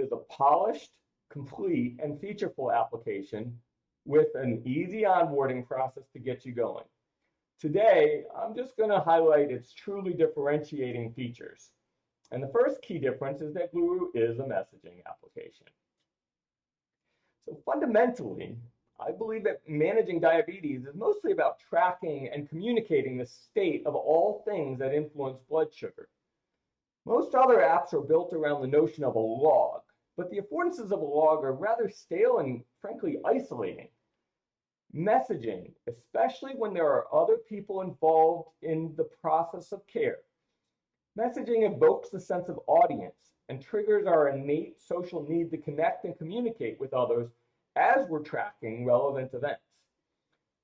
is a polished, complete, and featureful application with an easy onboarding process to get you going. Today, I'm just going to highlight its truly differentiating features. And the first key difference is that Gluroo is a messaging application. So fundamentally, I believe that managing diabetes is mostly about tracking and communicating the state of all things that influence blood sugar. Most other apps are built around the notion of a log, but the affordances of a log are rather stale and frankly isolating. Messaging, especially when there are other people involved in the process of care. Messaging evokes a sense of audience and triggers our innate social need to connect and communicate with others as we're tracking relevant events.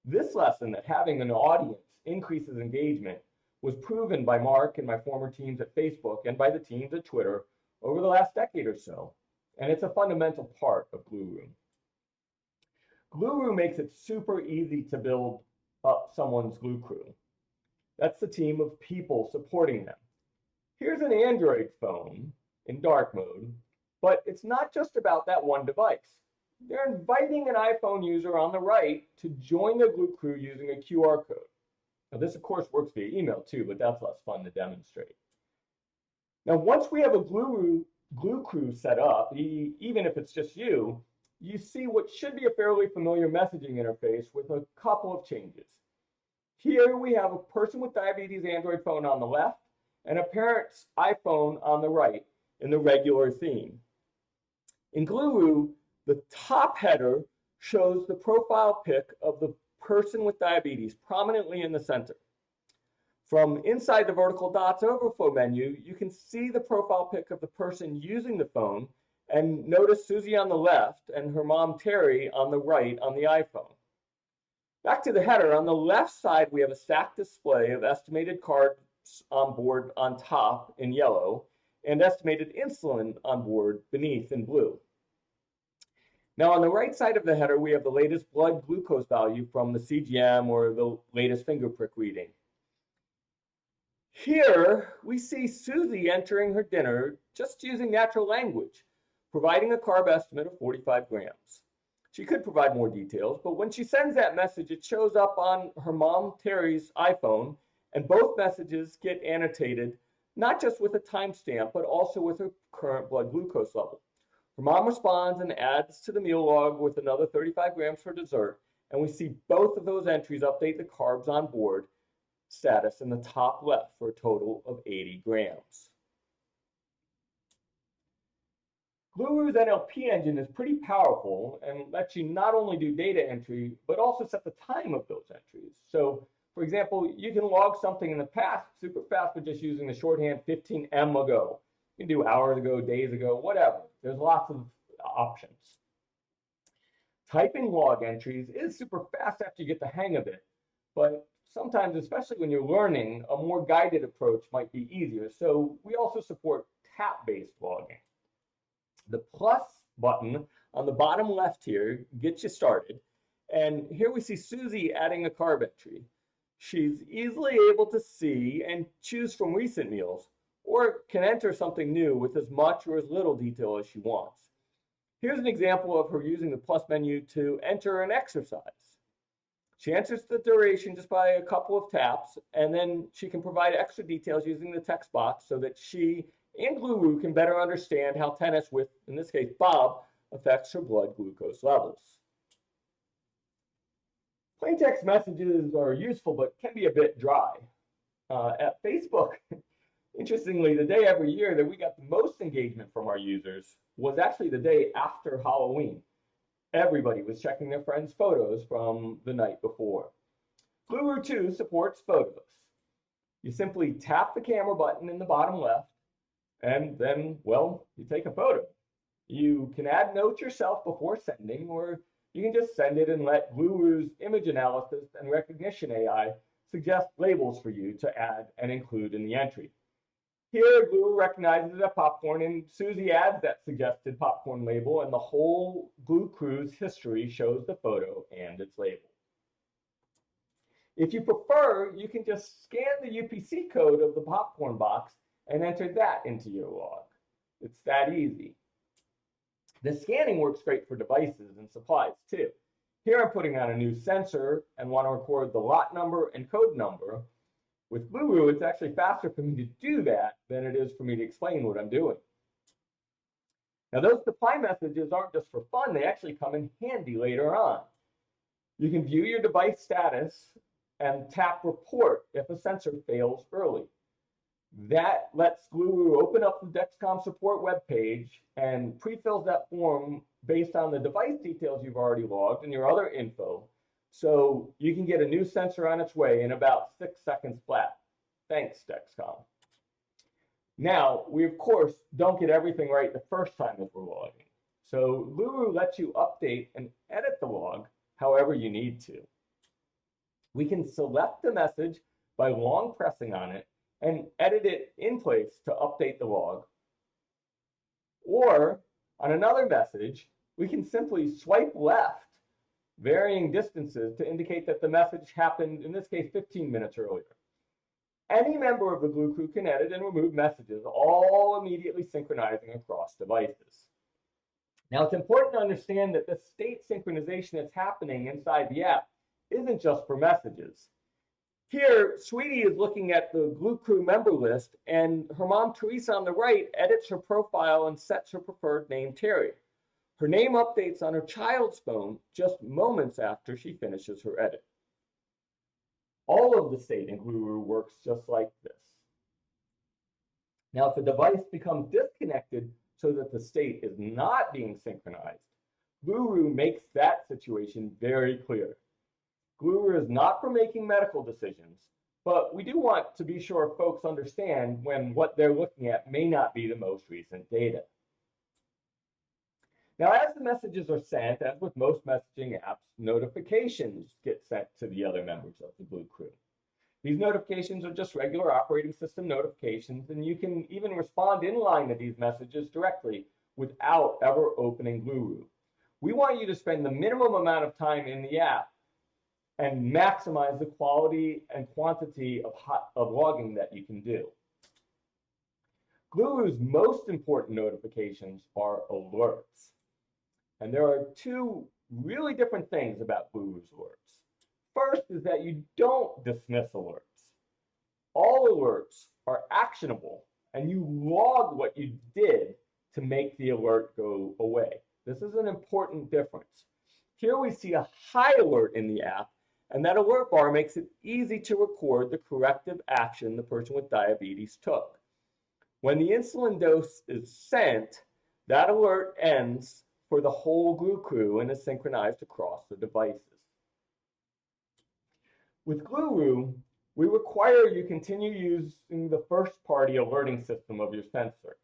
This lesson that having an audience increases engagement was proven by Mark and my former teams at Facebook and by the teams at Twitter over the last decade or so, and it's a fundamental part of Gluroo. Gluroo makes it super easy to build up someone's Glue Crew. That's the team of people supporting them. Here's an Android phone in dark mode, but it's not just about that one device. They're inviting an iPhone user on the right to join the Glue Crew using a QR code. Now this of course works via email too, but that's less fun to demonstrate. Now once we have a Glue Crew set up, even if it's just you see what should be a fairly familiar messaging interface with a couple of changes. Here we have a person with diabetes Android phone on the left and a parent's iPhone on the right in the regular theme. In Gluroo, the top header shows the profile pic of the person with diabetes prominently in the center. From inside the vertical dots overflow menu, you can see the profile pic of the person using the phone and notice Susie on the left and her mom Terry on the right on the iPhone. Back to the header, on the left side we have a stacked display of estimated carbs on board on top in yellow and estimated insulin on board beneath in blue. Now on the right side of the header we have the latest blood glucose value from the CGM or the latest finger prick reading. Here we see Susie entering her dinner just using natural language, providing a carb estimate of 45 grams. She could provide more details, but when she sends that message, it shows up on her mom Terry's iPhone, and both messages get annotated, not just with a timestamp, but also with her current blood glucose level. Her mom responds and adds to the meal log with another 35 grams for dessert, and we see both of those entries update the carbs on board status in the top left for a total of 80 grams. Gluroo's NLP engine is pretty powerful and lets you not only do data entry, but also set the time of those entries. So, for example, you can log something in the past super fast with just using the shorthand 15M ago. You can do hours ago, days ago, whatever. There's lots of options. Typing log entries is super fast after you get the hang of it, but sometimes, especially when you're learning, a more guided approach might be easier. So we also support tap-based logging. The plus button on the bottom left here gets you started. And here we see Susie adding a carb entry. She's easily able to see and choose from recent meals, or can enter something new with as much or as little detail as she wants. Here's an example of her using the plus menu to enter an exercise. She enters the duration just by a couple of taps, and then she can provide extra details using the text box so that she and Gluroo can better understand how tennis with, in this case, Bob, affects her blood glucose levels. Plain text messages are useful, but can be a bit dry. At Facebook, interestingly, the day every year that we got the most engagement from our users was actually the day after Halloween. Everybody was checking their friends' photos from the night before. Gluroo 2 supports photos. You simply tap the camera button in the bottom left, and then, well, you take a photo. You can add notes yourself before sending, or you can just send it and let Gluroo's image analysis and recognition AI suggest labels for you to add and include in the entry. Here, Gluroo recognizes a popcorn, and Susie adds that suggested popcorn label, and the whole Glue Crew's history shows the photo and its label. If you prefer, you can just scan the UPC code of the popcorn box and enter that into your log. It's that easy. The scanning works great for devices and supplies too. Here I'm putting on a new sensor and want to record the lot number and code number. With Gluroo, it's actually faster for me to do that than it is for me to explain what I'm doing. Now, those supply messages aren't just for fun, they actually come in handy later on. You can view your device status and tap report if a sensor fails early. That lets Gluroo open up the Dexcom support webpage and pre-fills that form based on the device details you've already logged and your other info, so you can get a new sensor on its way in about 6 seconds flat. Thanks, Dexcom. Now, we of course don't get everything right the first time that we're logging. So Gluroo lets you update and edit the log however you need to. We can select the message by long pressing on it and edit it in place to update the log. Or on another message, we can simply swipe left varying distances to indicate that the message happened, in this case, 15 minutes earlier. Any member of the Glue Crew can edit and remove messages, all immediately synchronizing across devices. Now, it's important to understand that the state synchronization that's happening inside the app isn't just for messages. Here, Sweetie is looking at the Glue Crew member list, and her mom, Teresa, on the right, edits her profile and sets her preferred name, Terry. Her name updates on her child's phone just moments after she finishes her edit. All of the state in Gluroo works just like this. Now, if a device becomes disconnected so that the state is not being synchronized, Gluroo makes that situation very clear. Gluroo is not for making medical decisions, but we do want to be sure folks understand when what they're looking at may not be the most recent data. Now, as the messages are sent, as with most messaging apps, notifications get sent to the other members of the Glue Crew. These notifications are just regular operating system notifications, and you can even respond in line to these messages directly without ever opening Gluroo. We want you to spend the minimum amount of time in the app and maximize the quality and quantity of logging that you can do. Gluroo's most important notifications are alerts. And there are two really different things about Gluroo's alerts. First is that you don't dismiss alerts. All alerts are actionable, and you log what you did to make the alert go away. This is an important difference. Here we see a high alert in the app, and that alert bar makes it easy to record the corrective action the person with diabetes took. When the insulin dose is sent, that alert ends for the whole Glue Crew and is synchronized across the devices. With Gluroo, we require you continue using the first-party alerting system of your sensor.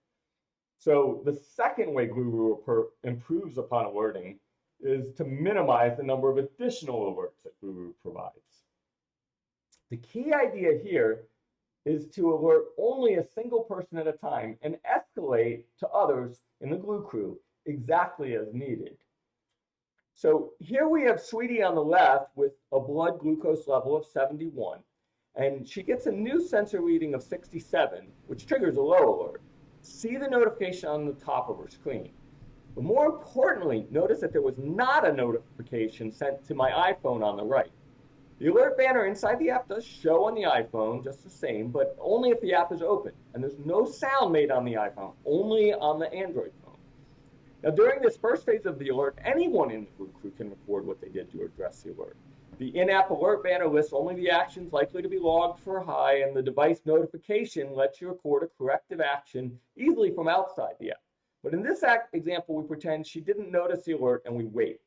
So the second way Gluroo improves upon alerting is to minimize the number of additional alerts that Gluroo provides. The key idea here is to alert only a single person at a time and escalate to others in the Glue Crew exactly as needed. So here we have Sweetie on the left with a blood glucose level of 71, and she gets a new sensor reading of 67, which triggers a low alert. See the notification on the top of her screen. But more importantly, notice that there was not a notification sent to my iPhone on the right. The alert banner inside the app does show on the iPhone just the same, but only if the app is open. And there's no sound made on the iPhone, only on the Android phone. Now, during this first phase of the alert, anyone in the Glue Crew can record what they did to address the alert. The in-app alert banner lists only the actions likely to be logged for high, and the device notification lets you record a corrective action easily from outside the app. But in this example, we pretend she didn't notice the alert and we wait.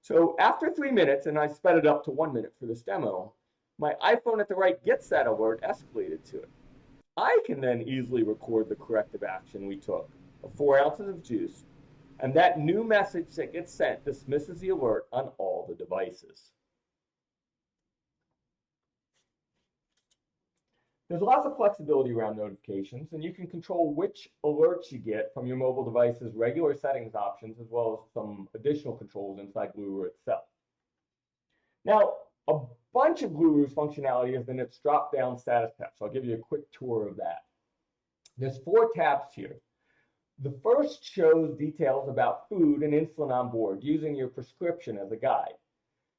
So after 3 minutes, and I sped it up to 1 minute for this demo, my iPhone at the right gets that alert escalated to it. I can then easily record the corrective action we took of 4 ounces of juice, and that new message that gets sent dismisses the alert on all the devices. There's lots of flexibility around notifications, and you can control which alerts you get from your mobile device's regular settings options, as well as some additional controls inside Gluroo itself. Now, a bunch of Gluroo's functionality is in its drop-down status tab, so I'll give you a quick tour of that. There's 4 tabs here. The first shows details about food and insulin on board using your prescription as a guide.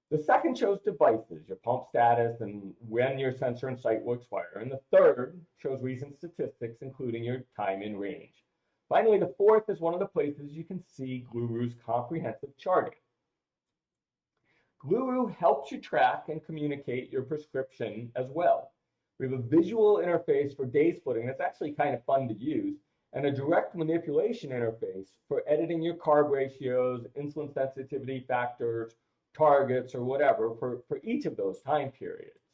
The second shows devices, your pump status, and when your sensor and site will expire. And the third shows recent statistics, including your time in range. Finally, the fourth is one of the places you can see Gluroo's comprehensive charting. Gluroo helps you track and communicate your prescription as well. We have a visual interface for day splitting that's actually kind of fun to use, and a direct manipulation interface for editing your carb ratios, insulin sensitivity factors, targets, or whatever for each of those time periods.